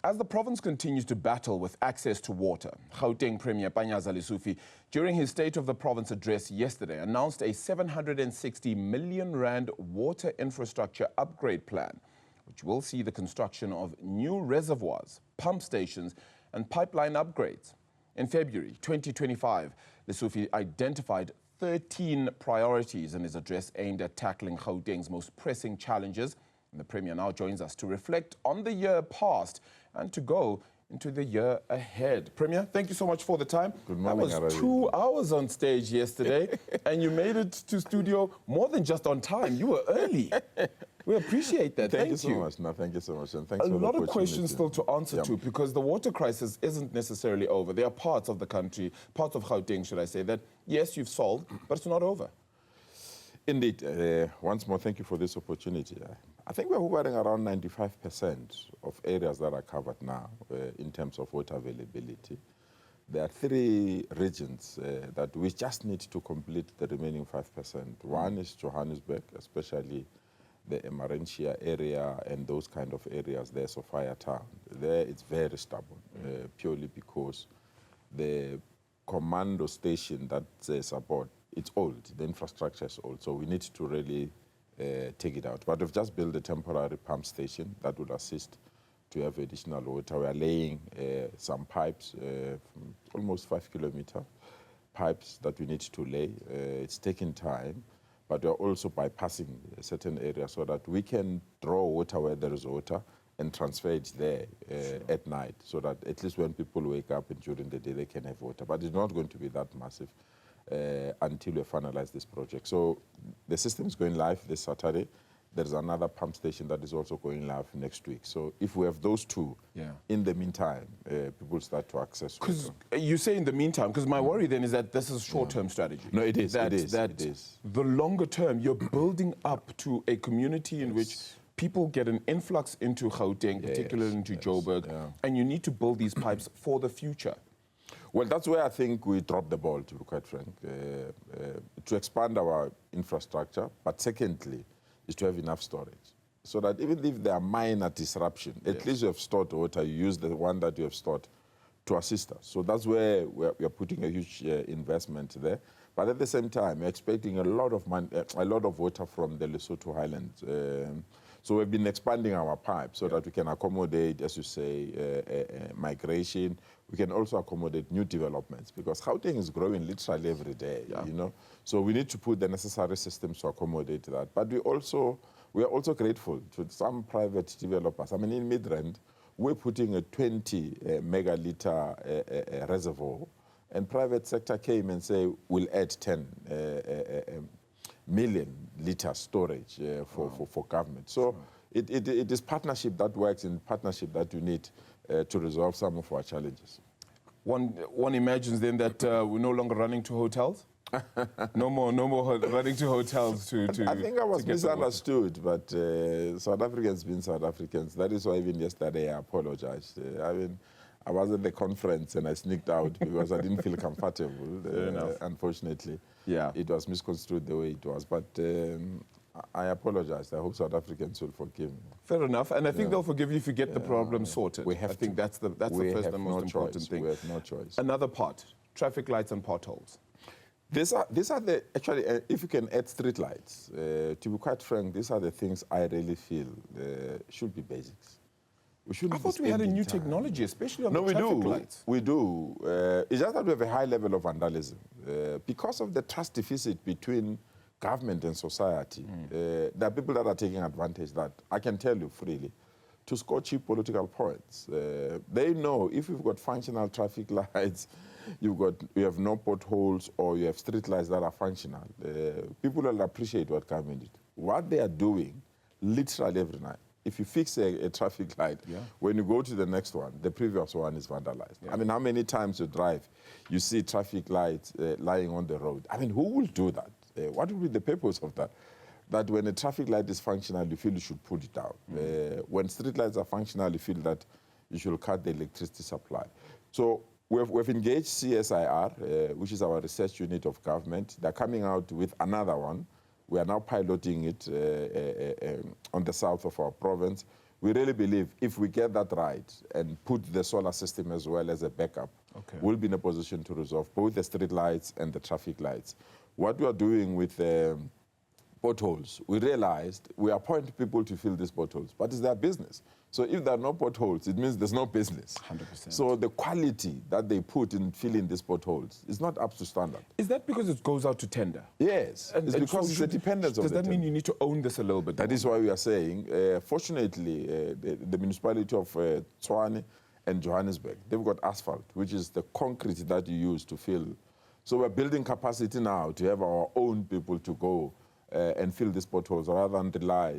As the province continues to battle with access to water, Gauteng Premier Panyaza Lesufi, during his State of the Province address yesterday, announced a 760 million rand water infrastructure upgrade plan, which will see the construction of new reservoirs, pump stations, and pipeline upgrades. In February 2025, Lesufi identified 13 priorities in his address aimed at tackling Gauteng's most pressing challenges. And the Premier now joins us to reflect on the year past and to go into the year ahead. Premier, thank you so much for the time. Good morning. That was 2 hours on stage yesterday, and you made it to studio more than just on time. You were early. We appreciate that. Thank you so much. No, thank you so much. And thanks for the opportunity. A lot of questions still to answer to, because the water crisis isn't necessarily over. There are parts of the country, parts of Gauteng, should I say, that, yes, you've solved, but it's not over. Indeed. Once more, thank you for this opportunity. I think we're hovering around 95% of areas that are covered now in terms of water availability. There are 3 regions that we just need to complete the remaining 5%. One is Johannesburg, especially the Emarentia area and those kind of areas there, Sophia Town. There it's very stubborn, purely because the commando station that support, it's old, the infrastructure is old, so we need to really take it out. But we've just built a temporary pump station that would assist to have additional water. We are laying some pipes, almost 5-kilometer pipes that we need to lay. It's taking time, but we're also bypassing certain areas so that we can draw water where there is water and transfer it there at night, so that at least when people wake up and during the day they can have water. But it's not going to be that massive until we finalize this project. So the system is going live this Saturday. There's another pump station that is also going live next week. So if we have those 2, in the meantime, people start to access. Because you say in the meantime, because my worry then is that this is short-term strategy. No, it is. It is. The longer term, you're building up to a community in which people get an influx into Gauteng, particularly into Joburg, and you need to build these pipes for the future. Well, that's where I think we dropped the ball, to be quite frank, to expand our infrastructure. But secondly, is to have enough storage, so that even if there are minor disruption, at least you have stored water, you use the one that you have stored to assist us. So that's where we are putting a huge investment there. But at the same time, we're expecting a lot of water from the Lesotho Highlands. So we've been expanding our pipes so that we can accommodate, as you say, migration. We can also accommodate new developments, because Gauteng is growing literally every day, you know. So we need to put the necessary systems to accommodate that. But we are also grateful to some private developers. I mean, in Midrand, we're putting a 20 megaliter reservoir, and private sector came and say, we'll add 10 million liter storage for government. So it is partnership that works, and partnership that you need to resolve some of our challenges. One imagines then that we're no longer running to hotels? no more running to hotels to I think I was misunderstood, but South Africans being South Africans, that is why even yesterday I apologized. I mean, I was at the conference and I sneaked out because I didn't feel comfortable. Unfortunately, it was misconstrued the way it was. But I apologize. I hope South Africans will forgive me. Fair enough, and I think they'll forgive you if you get the problem sorted. I think that's the first and most important thing. We have no choice. Another part: traffic lights and potholes. These are the actually. If you can add street lights, to be quite frank, these are the things I really feel should be basics. I thought we had a new technology, especially on the traffic lights. We do. It's just that we have a high level of vandalism. Because of the trust deficit between government and society, there are people that are taking advantage that, I can tell you freely, to score cheap political points. They know if you've got functional traffic lights, you have no potholes, or you have street lights that are functional, people will appreciate what government did. What they are doing, literally every night, if you fix a traffic light, when you go to the next one, the previous one is vandalized. I mean, how many times you drive, you see traffic lights lying on the road? I mean, who will do that? What will be the purpose of that? That when a traffic light is functional, you feel you should put it down. When street lights are functional, you feel that you should cut the electricity supply. So we've engaged CSIR, which is our research unit of government. They're coming out with another one. We are now piloting it on the south of our province. we really believe if we get that right and put the solar system as well as a backup, we'll be in a position to resolve both the street lights and the traffic lights. What we are doing with potholes, we realized we appoint people to fill these potholes, but it's their business. So if there are no potholes, it means there's no business. 100%. So the quality that they put in filling these potholes is not up to standard. Is that because it goes out to tender? Yes, it's because it's a dependence of the Does that mean you need to own this a little bit? That is why we are saying, fortunately, the municipality of Tshwane and Johannesburg, they've got asphalt, which is the concrete that you use to fill. So we're building capacity now to have our own people to go and fill these potholes rather than rely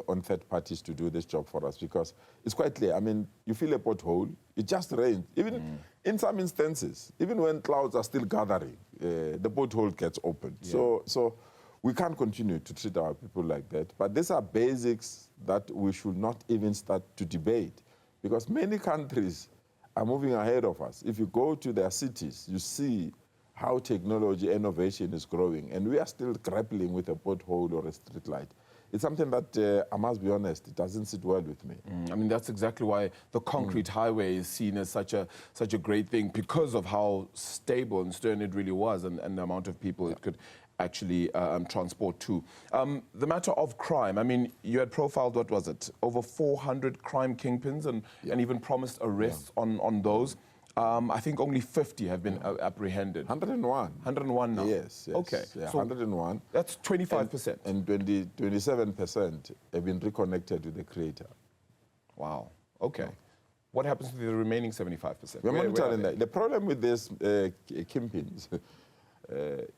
on third parties to do this job for us, because it's quite clear. I mean, you fill a pothole, it just rains. Even in some instances, even when clouds are still gathering, the pothole gets opened. Yeah. So we can't continue to treat our people like that. But these are basics that we should not even start to debate, because many countries are moving ahead of us. If you go to their cities, you see how technology innovation is growing, and we are still grappling with a pothole or a street light. It's something that, I must be honest, it doesn't sit well with me. I mean, that's exactly why the concrete highway is seen as such a great thing, because of how stable and stern it really was, and the amount of people it could actually transport to. The matter of crime, I mean, you had profiled, what was it, over 400 crime kingpins and even promised arrests on those. I think only 50 have been apprehended. 101. 101 now? Yes. Okay. Yeah, so 101. That's 25%. And 27% have been reconnected to the creator. Wow. Okay. Yeah. What happens to the remaining 75%? We're monitoring that. The problem with these kingpins,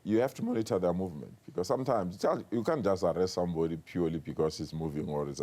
you have to monitor their movement, because sometimes you can't just arrest somebody purely because he's moving or is.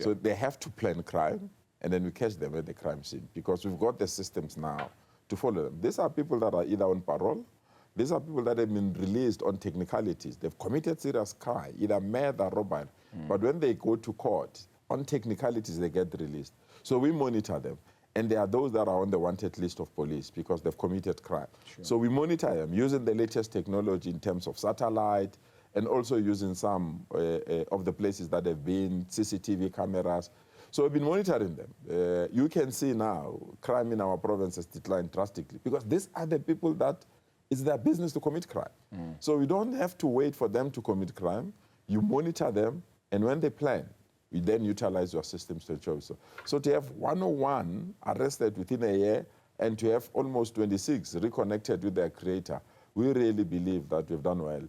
So they have to plan crime, and then we catch them at the crime scene, because we've got the systems now to follow them. These are people that are either on parole, these are people that have been released on technicalities. They've committed serious crime, either murder or robbery. But when they go to court, on technicalities, they get released. So we monitor them. And there are those that are on the wanted list of police because they've committed crime. Sure. So we monitor them using the latest technology in terms of satellite, and also using some of the places that have been CCTV cameras. So we've been monitoring them. You can see now crime in our province has declined drastically, because these are the people that it's their business to commit crime. So we don't have to wait for them to commit crime. You monitor them, and when they plan, we then utilize your systems to ensure. So to have 101 arrested within a year and to have almost 26 reconnected with their creator, we really believe that we've done well.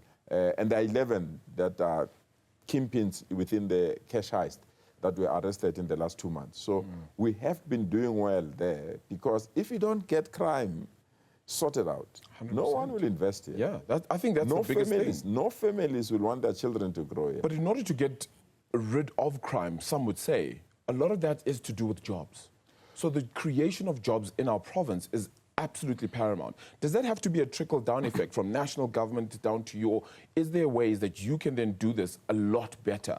And there are 11 that are kingpins within the cash heist that were arrested in the last 2 months. So we have been doing well there, because if you don't get crime sorted out, 100%. No one will invest here. Yeah, I think that's the biggest thing. No families will want their children to grow here. But in order to get rid of crime, some would say, a lot of that is to do with jobs. So the creation of jobs in our province is absolutely paramount. Does that have to be a trickle-down effect from national government down to you, or is there ways that you can then do this a lot better?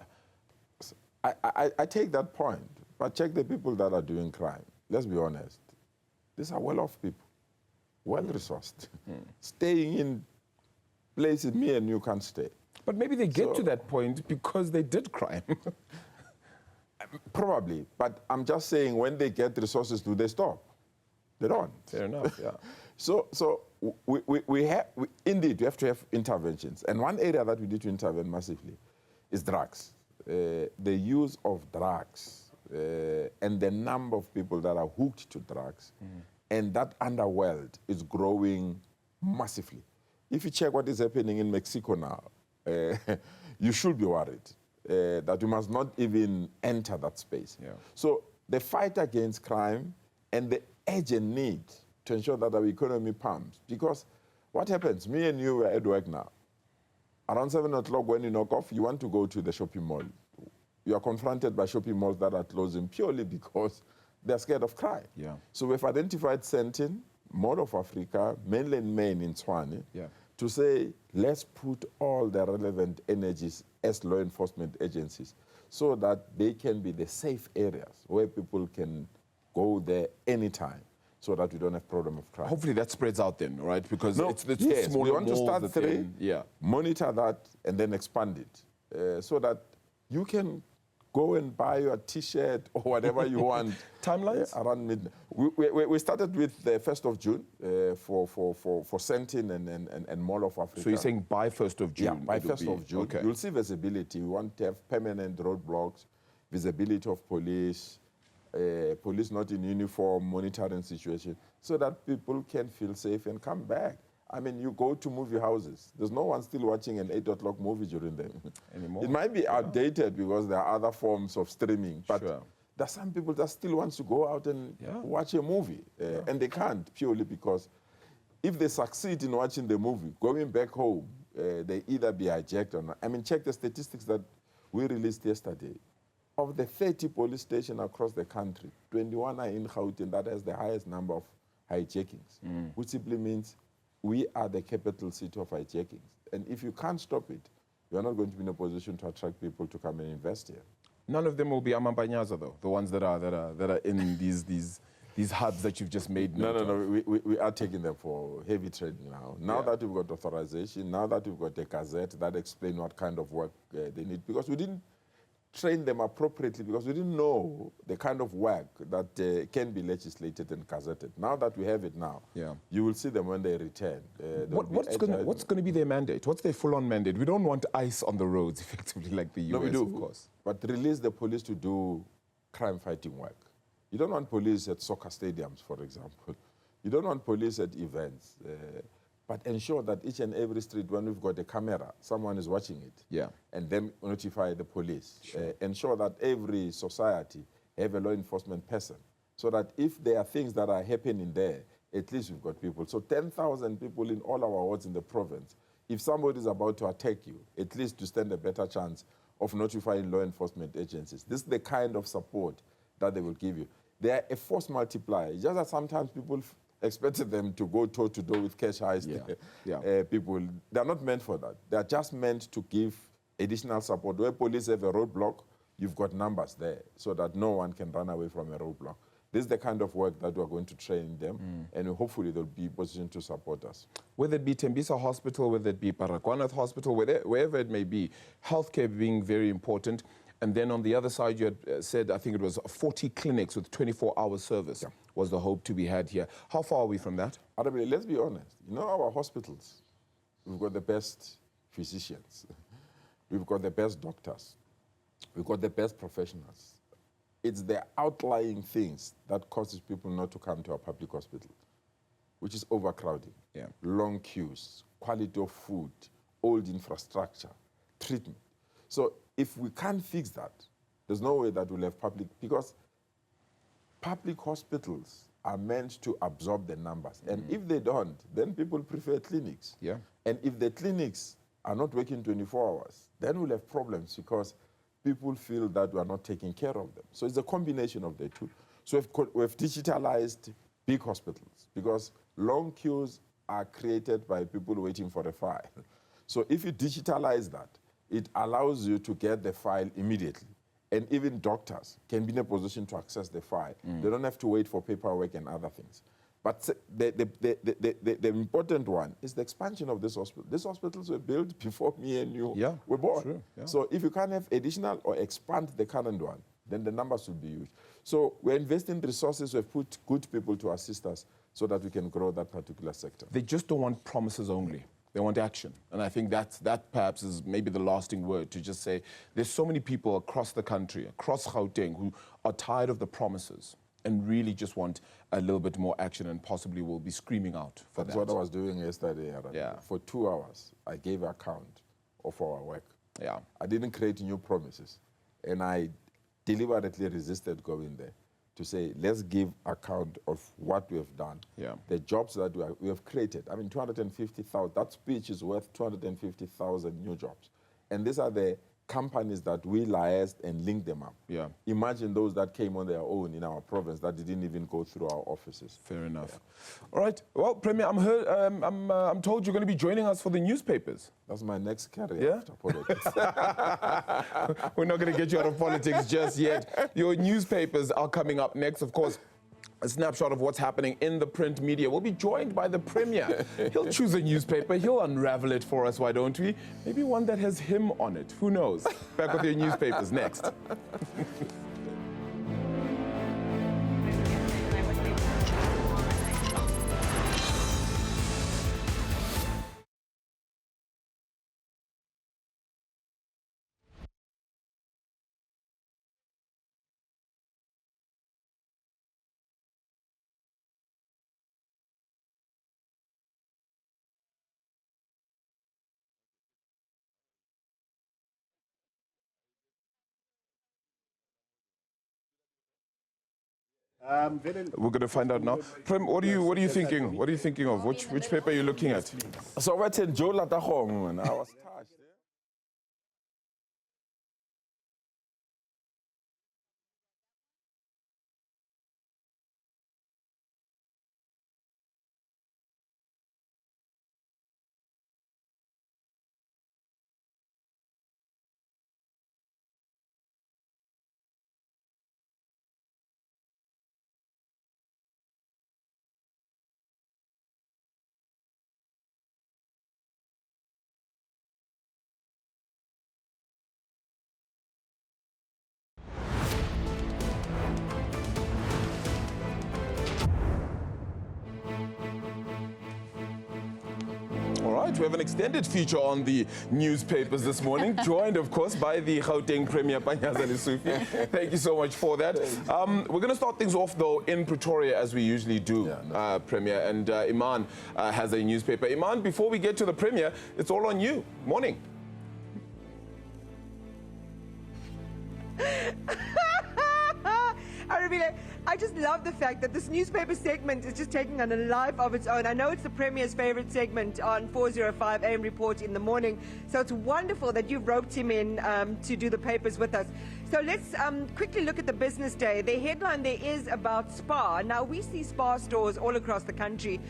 I take that point, but check the people that are doing crime. Let's be honest. These are well-off people, well-resourced, staying in places me and you can't stay. But maybe they get to that point because they did crime. Probably, but I'm just saying, when they get resources, do they stop? They don't. Fair enough, yeah. So indeed, we have to have interventions. And one area that we need to intervene massively is drugs. The use of drugs and the number of people that are hooked to drugs, and that underworld is growing massively. If you check what is happening in Mexico now, you should be worried that you must not even enter that space. Yeah. So the fight against crime and the urgent need to ensure that our economy pumps, because what happens, me and you are at work now. Around 7 o'clock when you knock off, you want to go to the shopping mall. You are confronted by shopping malls that are closing purely because they're scared of crime. Yeah. So we've identified Sandton, Mall of Africa, Menlyn Main in Tshwane, to say, let's put all the relevant energies as law enforcement agencies so that they can be the safe areas where people can go there anytime, so that we don't have problem of crime. Hopefully that spreads out then, right? Because it's yes, smaller we want to malls start 3, monitor that, and then expand it, so that you can go and buy your T-shirt or whatever you want. Timelines? Around midnight. We started with the 1st of June for Sandton and Mall of Africa. So you're saying by 1st of June? Yeah, by 1st of June. Okay. You'll see visibility. We want to have permanent roadblocks, visibility of police, police not in uniform, monitoring situation, so that people can feel safe and come back. I mean, you go to movie houses. There's no one still watching an 8 o'clock movie during them. Anymore? It might be outdated because there are other forms of streaming, but Sure. there are some people that still want to go out and watch a movie, and they can't purely because if they succeed in watching the movie, going back home, they either be hijacked or not. I mean, check the statistics that we released yesterday. Of the 30 police stations across the country, 21 are in Gauteng. That has the highest number of hijackings, which simply means we are the capital city of hijackings. And if you can't stop it, you are not going to be in a position to attract people to come and invest here. None of them will be Panyaza, though. The ones that are in these hubs that you've just made. No. We are taking them for heavy trading now. Now that we've got authorization, now that we've got a gazette that explains what kind of work they need, because we didn't train them appropriately because we didn't know the kind of work that can be legislated and gazetted. Now that we have it now, you will see them when they return. What's going to be their mandate? What's their full-on mandate? We don't want ICE on the roads, effectively, like the US, no, we do, of course. But release the police to do crime-fighting work. You don't want police at soccer stadiums, for example. You don't want police at events. But ensure that each and every street, when we've got a camera, someone is watching it. And then notify the police. Sure. Ensure that every society have a law enforcement person, so that if there are things that are happening there, at least we've got people. So 10,000 people in all our wards in the province. If somebody is about to attack you, at least to stand a better chance of notifying law enforcement agencies. This is the kind of support that they will give you. They are a force multiplier. Just that sometimes people expected them to go toe-to-toe with cash heist people. They're not meant for that. They're just meant to give additional support. Where police have a roadblock, you've got numbers there so that no one can run away from a roadblock. This is the kind of work that we're going to train them, and hopefully they'll be positioned to support us. Whether it be Tembisa Hospital, whether it be Baragwanath Hospital, wherever it may be, healthcare being very important. And then on the other side, you had said, I think it was 40 clinics with 24-hour service was the hope to be had here. How far are we from that? Let's be honest. You know, our hospitals, we've got the best physicians. We've got the best doctors. We've got the best professionals. It's the outlying things that causes people not to come to our public hospital, which is overcrowding, long queues, quality of food, old infrastructure, treatment. So if we can't fix that, there's no way that we'll have public, because public hospitals are meant to absorb the numbers. And if they don't, then people prefer clinics. And if the clinics are not working 24 hours, then we'll have problems because people feel that we are not taking care of them. So it's a combination of the two. So we've digitalized big hospitals because long queues are created by people waiting for a file. So if you digitalize that, it allows you to get the file immediately. And even doctors can be in a position to access the file. They don't have to wait for paperwork and other things. But the important one is the expansion of this hospital. These hospitals were built before me and you were born. True, So if you can't have additional or expand the current one, then the numbers will be huge. So we're investing resources, we've put good people to assist us so that we can grow that particular sector. They just don't want promises only. They want action. And I think that perhaps is maybe the lasting word, to just say there's so many people across the country, across Gauteng, who are tired of the promises and really just want a little bit more action and possibly will be screaming out for that. That's what I was doing yesterday. For 2 hours, I gave an account of our work. I didn't create new promises. And I deliberately resisted going there to say, let's give account of what we have done, the jobs that we have created. I mean, 250,000, that speech is worth 250,000 new jobs. And these are the companies that we liaised and linked them up. Imagine those that came on their own in our province that didn't even go through our offices. Fair enough. All right. Well, Premier, I'm told you're going to be joining us for the newspapers. That's my next career after politics. We're not going to get you out of politics just yet. Your newspapers are coming up next, of course. a snapshot of what's happening in the print media. We'll be joined by the Premier. He'll choose a newspaper. He'll unravel it for us, why don't we? Maybe one that has him on it. Who knows? Back with your newspapers next. We're going to find out now. Prem, what are you thinking? What are you thinking of? Which paper are you looking at? So what's in Joe Latahong? I was touched. All right, we have an extended feature on the newspapers this morning, joined, of course, by the Gauteng Premier Panyaza Lesufi. Thank you so much for that. We're going to start things off, though, in Pretoria, as we usually do, Premier. And Iman has a newspaper. Iman, before we get to the Premier, it's all on you. Morning. I just love the fact that this newspaper segment is just taking on a life of its own. I know it's the Premier's favorite segment on 405 AM Report in the morning, so it's wonderful that you've roped him in to do the papers with us. So let's quickly look at the business day. The headline there is about Spar. Now, we see Spar stores all across the country.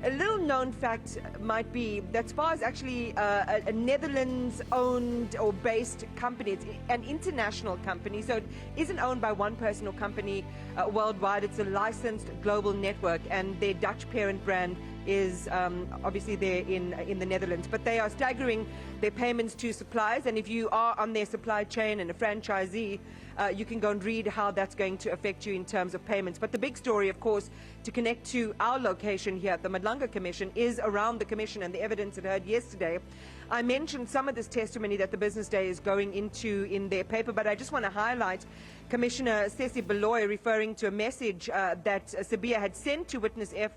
A little known fact might be that Spar is actually a Netherlands-owned or based company. It's an international company, so it isn't owned by one person or company worldwide. It's a licensed global network, and their Dutch parent brand is obviously there in the Netherlands. But they are staggering their payments to suppliers, and if you are on their supply chain and a franchisee, you can go and read how that's going to affect you in terms of payments. But the big story, of course, to connect to our location here at the Madlanga Commission is around the Commission and the evidence it heard yesterday. I mentioned some of this testimony that the Business Day is going into in their paper, but I just want to highlight Commissioner Sesi Beloy referring to a message that Sabia had sent to Witness F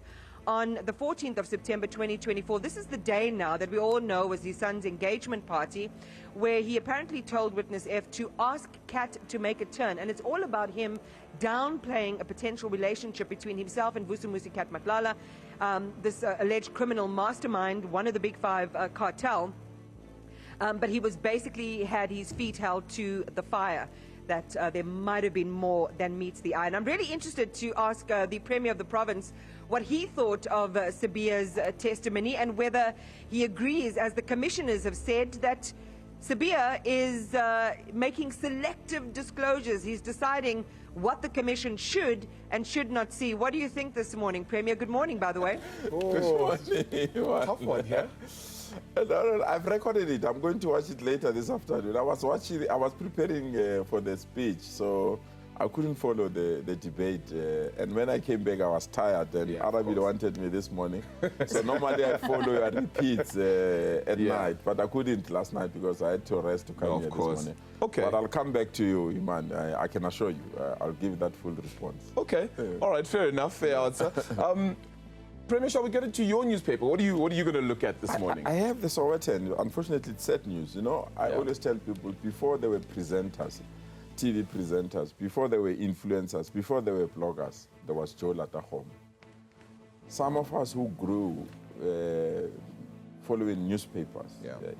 on the 14th of September 2024. This is the day now that we all know was his son's engagement party, where he apparently told Witness F to ask Kat to make a turn. And it's all about him downplaying a potential relationship between himself and Vusumuzi Kat Matlala, this alleged criminal mastermind, one of the big five cartel. But he was basically had his feet held to the fire, that there might have been more than meets the eye. And I'm really interested to ask the Premier of the province what he thought of Sabia's testimony and whether he agrees, as the commissioners have said, that Sabia is making selective disclosures. He's deciding what the Commission should and should not see. What do you think this morning, Premier? Good morning, by the way. Oh, Tough one here. No, I've recorded it. I'm going to watch it later this afternoon. I was preparing for the speech, so I couldn't follow the debate. And when I came back, I was tired, and Arabi wanted me this morning. So normally I follow your repeats at night, but I couldn't last night because I had to rest to come here this morning. Okay. But I'll come back to you, Iman. I can assure you. I'll give that full response. Okay. All right. Fair enough. Fair answer. Premier, shall we get into your newspaper? What are you going to look at this morning? I have the Sowetan. Unfortunately, it's sad news. You know, I always tell people, before there were presenters, TV presenters, before there were influencers, before there were bloggers, there was Joe Latahong. Some of us who grew following newspapers,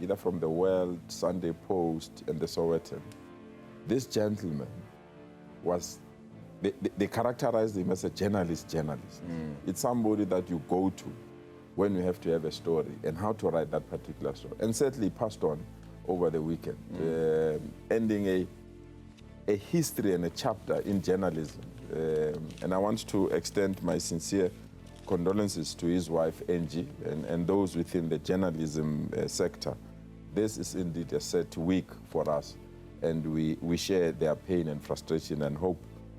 either from the World, Sunday Post, and the Sowetan, this gentleman was... They characterize him as a journalist. It's somebody that you go to when you have to have a story and how to write that particular story. And certainly passed on over the weekend, ending a history and a chapter in journalism And I want to extend my sincere condolences to his wife, Angie, and those within the journalism sector. This is indeed a sad week for us, and we share their pain and frustration and hope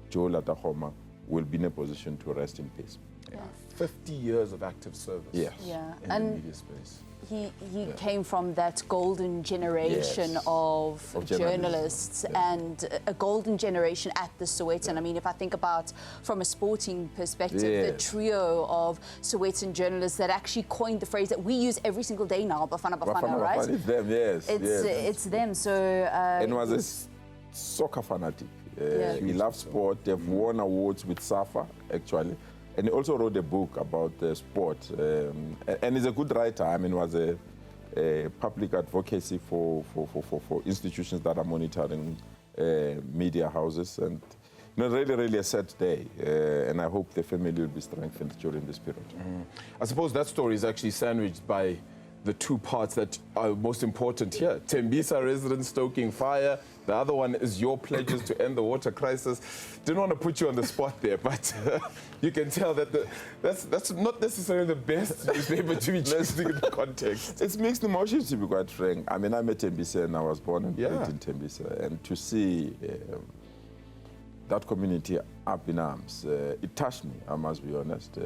Joe Latahoma will be in a position to rest in peace. Yeah. 50 years of active service. Yes. Yeah. In the media space. He came from that golden generation of journalists and a golden generation at the Sowetan. I mean, if I think about from a sporting perspective, the trio of Sowetan journalists that actually coined the phrase that we use every single day now, Bafana Bafana, right? It's them, yes. It's them. So and was a soccer fanatic. He loved sport. They've won awards with SAFA, actually. And he also wrote a book about sport. And he's a good writer. I mean, was a public advocacy for institutions that are monitoring media houses. And really a sad day. And I hope the family will be strengthened during this period. I suppose that story is actually sandwiched by the two parts that are most important here. Tembisa residents stoking fire. The other one is your pledges to end the water crisis. Didn't want to put you on the spot there, but you can tell that that's not necessarily the best newspaper to be choosing in the context. It's mixed emotions, to be quite frank. I mean, I'm a Tembisa and I was born and raised in Tembisa. And to see that community up in arms, it touched me, I must be honest.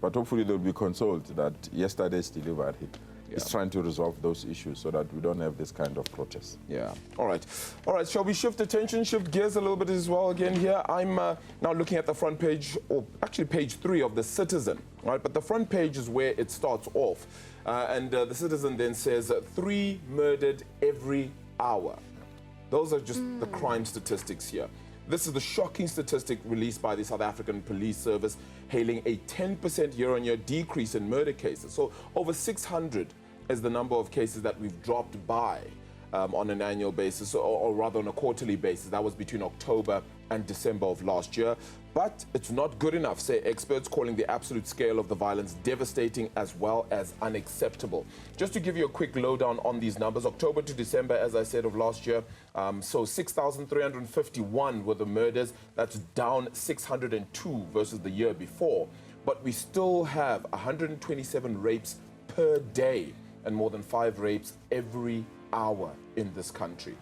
But hopefully they'll be consoled that yesterday's delivery is trying to resolve those issues so that we don't have this kind of protest. Yeah. All right. All right. Shall we shift attention, shift gears a little bit as well again here? I'm now looking at the front page, or actually page 3 of The Citizen, right? But the front page is where it starts off. And The Citizen then says 3 murdered every hour. Those are just the crime statistics here. This is the shocking statistic released by the South African Police Service, hailing a 10% year-on-year decrease in murder cases. So over 600 is the number of cases that we've dropped by on an annual basis, or rather on a quarterly basis. That was between October and December of last year. But it's not good enough, say experts, calling the absolute scale of the violence devastating as well as unacceptable. Just to give you a quick lowdown on these numbers, October to December, as I said, of last year, so 6,351 were the murders. That's down 602 versus the year before. But we still have 127 rapes per day and more than 5 rapes every hour in this country.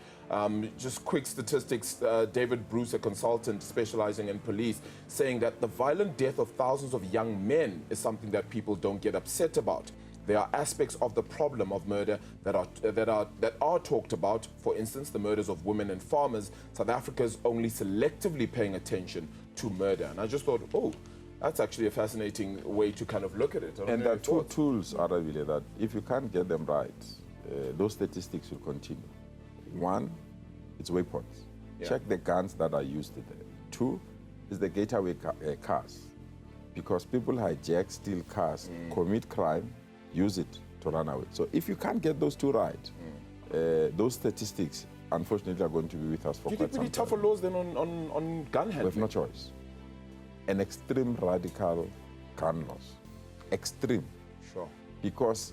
Just quick statistics, David Bruce, a consultant specializing in police, saying that the violent death of thousands of young men is something that people don't get upset about. There are aspects of the problem of murder that are talked about. For instance, the murders of women and farmers. South Africa is only selectively paying attention to murder. And I just thought, oh, that's actually a fascinating way to kind of look at it. And there are 2 tools, Aravile, that if you can't get them right, those statistics will continue. 1, it's weapons. Check the guns that are used there. 2 is the getaway cars. Because people hijack, steal cars, commit crime, use it to run away. So if you can't get those 2 right, those statistics, unfortunately, are going to be with us for quite some time. Do you think we need tougher laws than on gun handling? We have no choice. An extreme radical gun laws. Extreme. Sure. Because,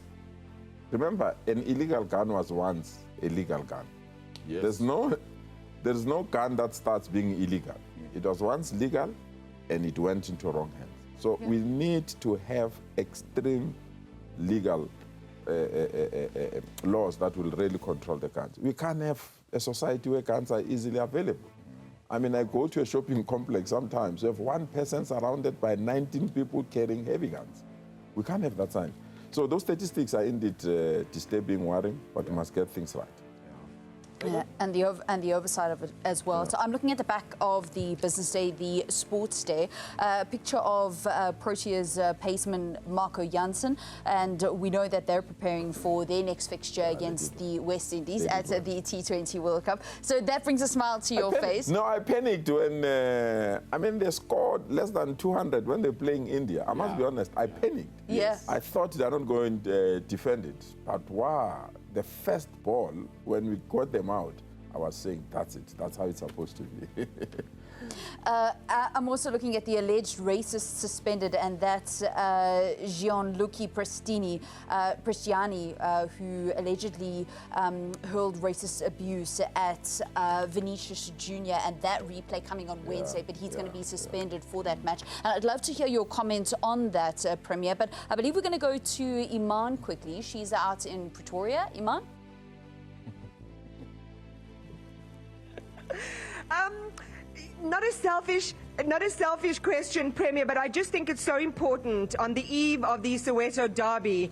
remember, an illegal gun was once a legal gun. Yes. There's no gun that starts being illegal. It was once legal and it went into wrong hands. So we need to have extreme legal laws that will really control the guns. We can't have a society where guns are easily available. I mean, I go to a shopping complex sometimes. You have one person surrounded by 19 people carrying heavy guns. We can't have that sign. So those statistics are indeed disturbing, worrying, but we must get things right. Yeah, and the oversight of it as well. So I'm looking at the back of the Business Day, the Sports Day, a picture of Proteas paceman Marco Jansen, and we know that they're preparing for their next fixture against the West Indies at the T20 World Cup. So that brings a smile to your face. No, I panicked when, I mean, they scored less than 200 when they're playing India. I must be honest, I panicked. Yeah. I thought they're not going to defend it, but wow. The first ball, when we got them out, I was saying, that's it. That's how it's supposed to be. I'm also looking at the alleged racist suspended, and that's Gianluca Prestiani, who allegedly hurled racist abuse at Vinicius Jr., and that replay coming on Wednesday, but he's going to be suspended for that match. And I'd love to hear your comments on that, Premier, but I believe we're going to go to Iman quickly. She's out in Pretoria. Iman? Not a selfish question, Premier, but I just think it's so important on the eve of the Soweto derby,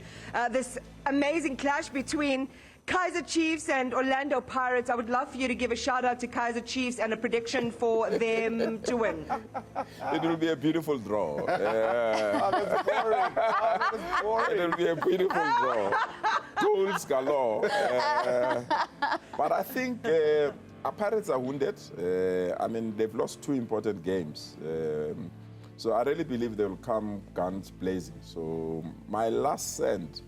this amazing clash between Kaizer Chiefs and Orlando Pirates. I would love for you to give a shout out to Kaizer Chiefs and a prediction for them to win. It will be a beautiful draw. Oh, that's boring. Oh, that's boring. It will be a beautiful draw. Goals galore. But I think our Pirates are wounded. I mean, they've lost 2 important games. So I really believe they will come guns blazing. So my last cent,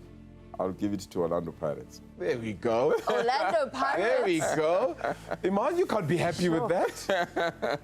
I'll give it to Orlando Pirates. There we go. Orlando Pirates. There we go. Iman, you can't be happy with that.